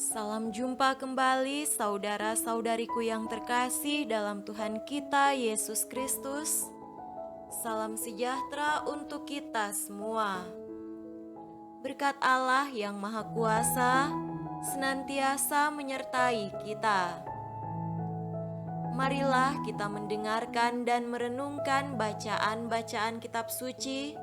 Salam jumpa kembali saudara-saudariku yang terkasih dalam Tuhan kita Yesus Kristus. Salam sejahtera untuk kita semua. Berkat Allah yang Maha Kuasa senantiasa menyertai kita. Marilah kita mendengarkan dan merenungkan bacaan-bacaan kitab suci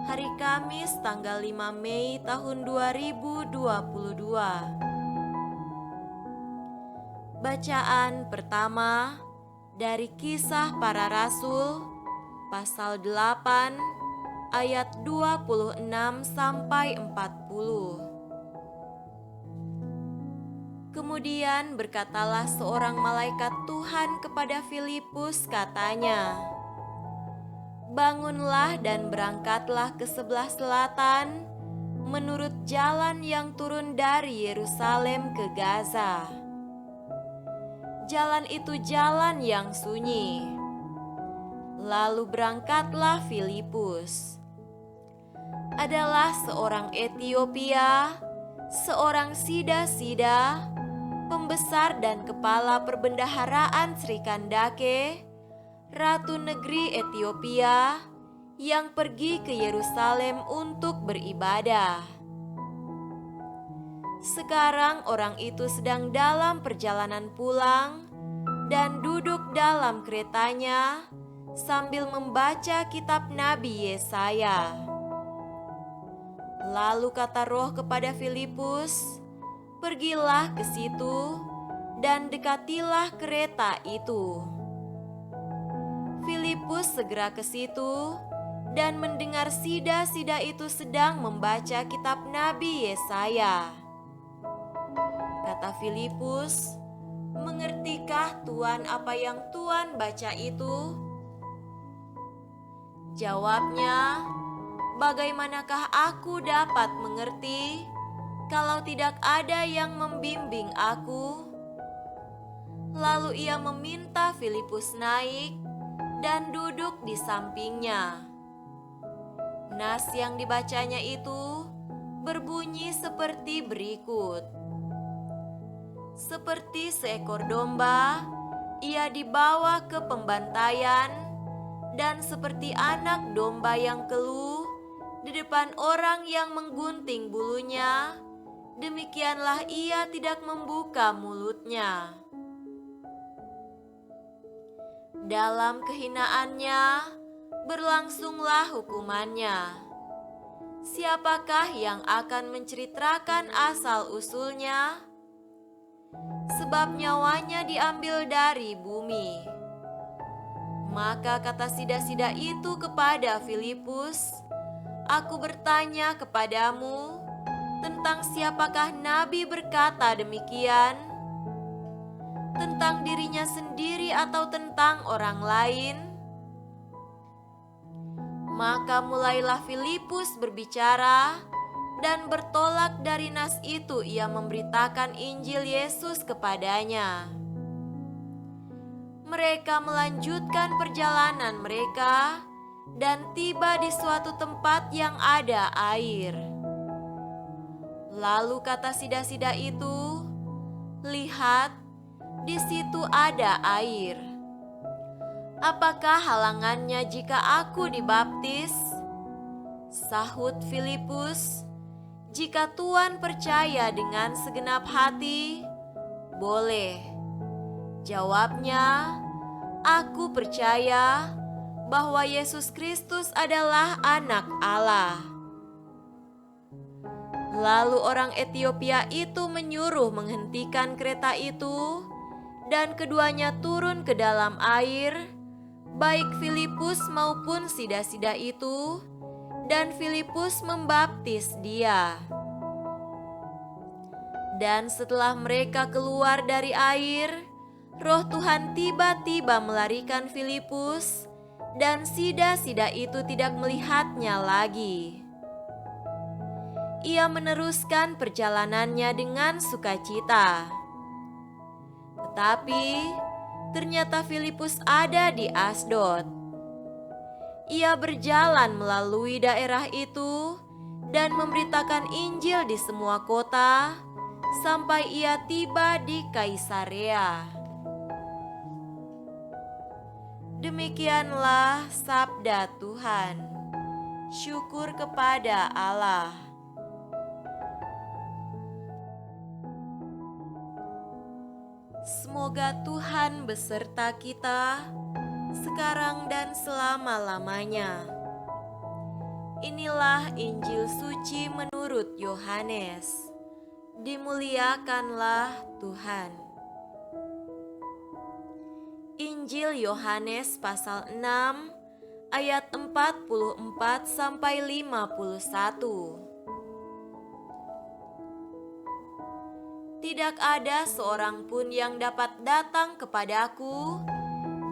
hari Kamis tanggal 5 Mei tahun 2022. Bacaan pertama dari Kisah Para Rasul pasal 8 ayat 26 sampai 40. Kemudian berkatalah seorang malaikat Tuhan kepada Filipus, katanya, "Bangunlah dan berangkatlah ke sebelah selatan menurut jalan yang turun dari Yerusalem ke Gaza. Jalan itu jalan yang sunyi." Lalu berangkatlah Filipus. Adalah seorang Etiopia, seorang sida-sida, pembesar dan kepala perbendaharaan Sri Kandake, Ratu Negeri Etiopia, yang pergi ke Yerusalem untuk beribadah. Sekarang orang itu sedang dalam perjalanan pulang dan duduk dalam keretanya sambil membaca kitab Nabi Yesaya. Lalu kata Roh kepada Filipus, "Pergilah ke situ dan dekatilah kereta itu." Filipus segera ke situ dan mendengar sida-sida itu sedang membaca kitab Nabi Yesaya. Kata Filipus, "Mengertikah Tuan apa yang Tuan baca itu?" Jawabnya, "Bagaimanakah aku dapat mengerti kalau tidak ada yang membimbing aku?" Lalu ia meminta Filipus naik dan duduk di sampingnya. Nas yang dibacanya itu berbunyi seperti berikut. "Seperti seekor domba, ia dibawa ke pembantaian, dan seperti anak domba yang keluh di depan orang yang menggunting bulunya, demikianlah ia tidak membuka mulutnya. Dalam kehinaannya berlangsunglah hukumannya. Siapakah yang akan menceritakan asal-usulnya? Sebab nyawanya diambil dari bumi." Maka kata sida-sida itu kepada Filipus, "Aku bertanya kepadamu, tentang siapakah Nabi berkata demikian? Tentang dirinya sendiri atau tentang orang lain?" Maka mulailah Filipus berbicara, dan bertolak dari nas itu ia memberitakan Injil Yesus kepadanya. Mereka melanjutkan perjalanan mereka dan tiba di suatu tempat yang ada air. Lalu kata sida-sida itu, "Lihat, di situ ada air. Apakah halangannya jika aku dibaptis?" Sahut Filipus, "Jika Tuan percaya dengan segenap hati, boleh." Jawabnya, "Aku percaya bahwa Yesus Kristus adalah Anak Allah." Lalu orang Etiopia itu menyuruh menghentikan kereta itu, dan keduanya turun ke dalam air, baik Filipus maupun sida-sida itu, dan Filipus membaptis dia. Dan setelah mereka keluar dari air, Roh Tuhan tiba-tiba melarikan Filipus, dan sida-sida itu tidak melihatnya lagi. Ia meneruskan perjalanannya dengan sukacita. Tetapi ternyata Filipus ada di Asdod. Ia berjalan melalui daerah itu dan memberitakan Injil di semua kota sampai ia tiba di Kaisarea. Demikianlah sabda Tuhan. Syukur kepada Allah. Semoga Tuhan beserta kita sekarang dan selama-lamanya. Inilah Injil suci menurut Yohanes. Dimuliakanlah Tuhan. Injil Yohanes pasal 6 ayat 44 sampai 51. Tidak ada seorang pun yang dapat datang kepadaku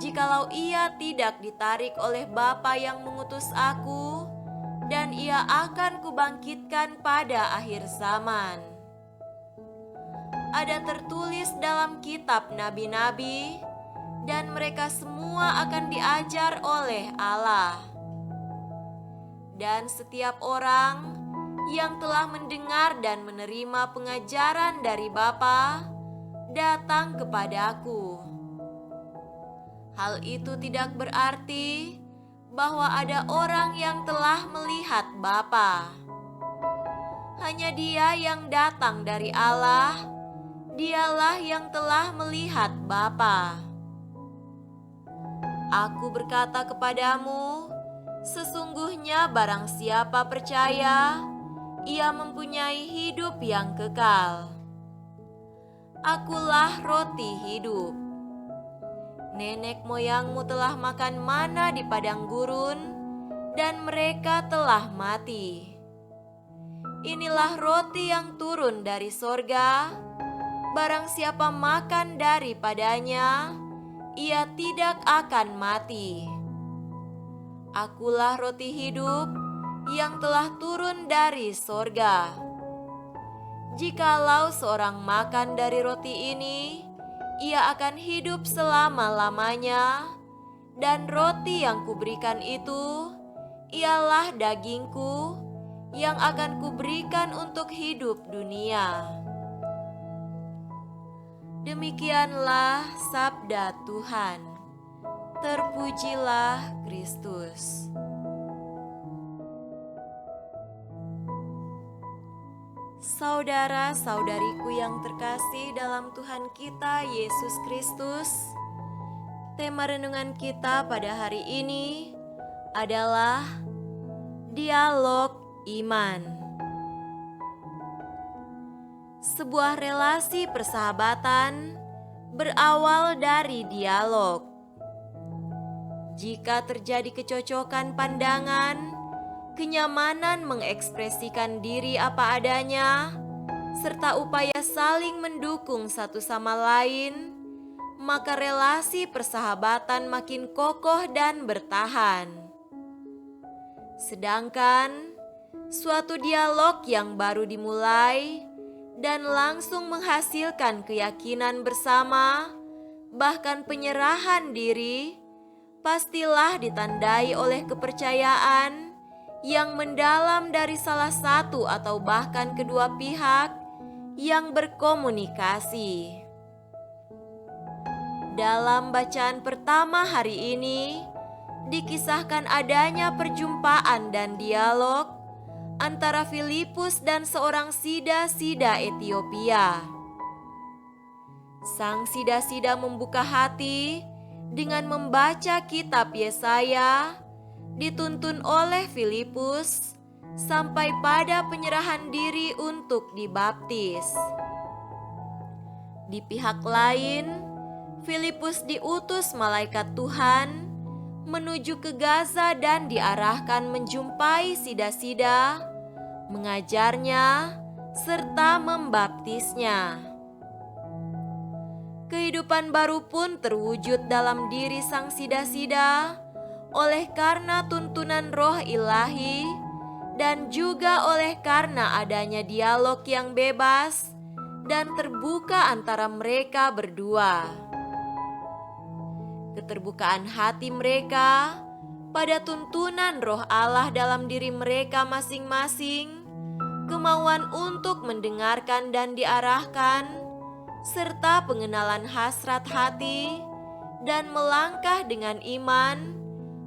jikalau ia tidak ditarik oleh Bapa yang mengutus aku, dan ia akan kubangkitkan pada akhir zaman. Ada tertulis dalam kitab nabi-nabi, dan mereka semua akan diajar oleh Allah. Dan setiap orang yang telah mendengar dan menerima pengajaran dari Bapa datang kepadaku. Hal itu tidak berarti bahwa ada orang yang telah melihat Bapa. Hanya Dia yang datang dari Allah, Dialah yang telah melihat Bapa. Aku berkata kepadamu, sesungguhnya barang siapa percaya, ia mempunyai hidup yang kekal. Akulah roti hidup. Nenek moyangmu telah makan mana di padang gurun, dan mereka telah mati. Inilah roti yang turun dari sorga. Barang siapa makan daripadanya, ia tidak akan mati. Akulah roti hidup yang telah turun dari sorga. Jikalau seorang makan dari roti ini, ia akan hidup selama-lamanya, dan roti yang kuberikan itu ialah dagingku yang akan kuberikan untuk hidup dunia. Demikianlah sabda Tuhan. Terpujilah Kristus. Saudara-saudariku yang terkasih dalam Tuhan kita Yesus Kristus, tema renungan kita pada hari ini adalah dialog iman. Sebuah relasi persahabatan berawal dari dialog. Jika terjadi kecocokan pandangan, kenyamanan mengekspresikan diri apa adanya, serta upaya saling mendukung satu sama lain, maka relasi persahabatan makin kokoh dan bertahan. Sedangkan suatu dialog yang baru dimulai dan langsung menghasilkan keyakinan bersama, bahkan penyerahan diri, pastilah ditandai oleh kepercayaan yang mendalam dari salah satu atau bahkan kedua pihak yang berkomunikasi. Dalam bacaan pertama hari ini, dikisahkan adanya perjumpaan dan dialog antara Filipus dan seorang sida-sida Etiopia. Sang sida-sida membuka hati dengan membaca kitab Yesaya, dituntun oleh Filipus sampai pada penyerahan diri untuk dibaptis. Di pihak lain, Filipus diutus malaikat Tuhan menuju ke Gaza dan diarahkan menjumpai sida-sida, mengajarnya, serta membaptisnya. Kehidupan baru pun terwujud dalam diri sang sida-sida oleh karena tuntunan Roh Ilahi dan juga oleh karena adanya dialog yang bebas dan terbuka antara mereka berdua. Keterbukaan hati mereka pada tuntunan Roh Allah dalam diri mereka masing-masing kemauan untuk mendengarkan dan diarahkan, serta pengenalan hasrat hati dan melangkah dengan iman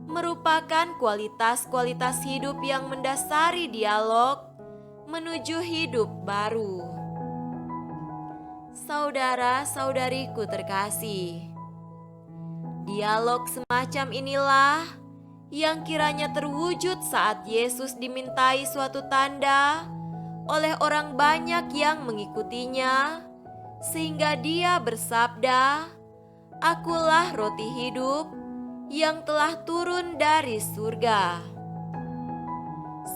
merupakan kualitas-kualitas hidup yang mendasari dialog menuju hidup baru. Saudara-saudariku terkasih, dialog semacam inilah yang kiranya terwujud saat Yesus dimintai suatu tanda oleh orang banyak yang mengikutinya, sehingga Dia bersabda, "Akulah roti hidup yang telah turun dari surga."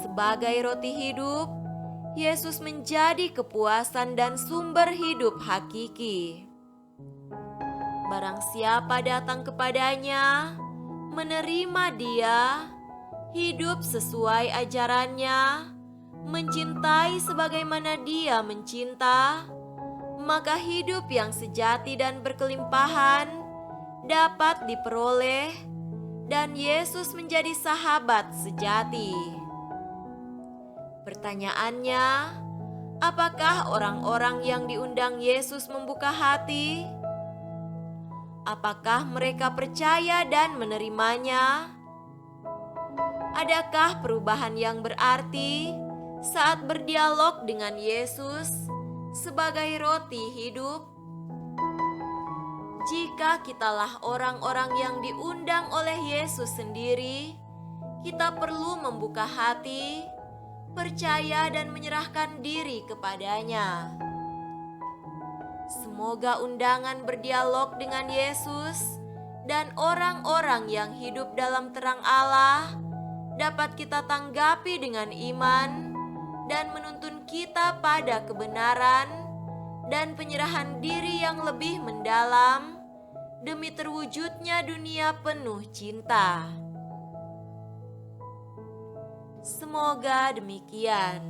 Sebagai roti hidup, Yesus menjadi kepuasan dan sumber hidup hakiki. Barang siapa datang kepadanya, menerima Dia, hidup sesuai ajarannya, mencintai sebagaimana Dia mencinta, maka hidup yang sejati dan berkelimpahan dapat diperoleh, dan Yesus menjadi sahabat sejati. Pertanyaannya, apakah orang-orang yang diundang Yesus membuka hati? Apakah mereka percaya dan menerimanya? Adakah perubahan yang berarti saat berdialog dengan Yesus sebagai roti hidup? Jika kitalah orang-orang yang diundang oleh Yesus sendiri, kita perlu membuka hati, percaya dan menyerahkan diri kepadanya. Semoga undangan berdialog dengan Yesus dan orang-orang yang hidup dalam terang Allah dapat kita tanggapi dengan iman dan menuntun kita pada kebenaran dan penyerahan diri yang lebih mendalam demi terwujudnya dunia penuh cinta. Semoga demikian.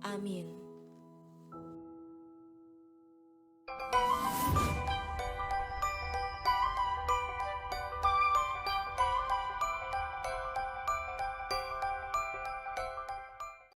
Amin.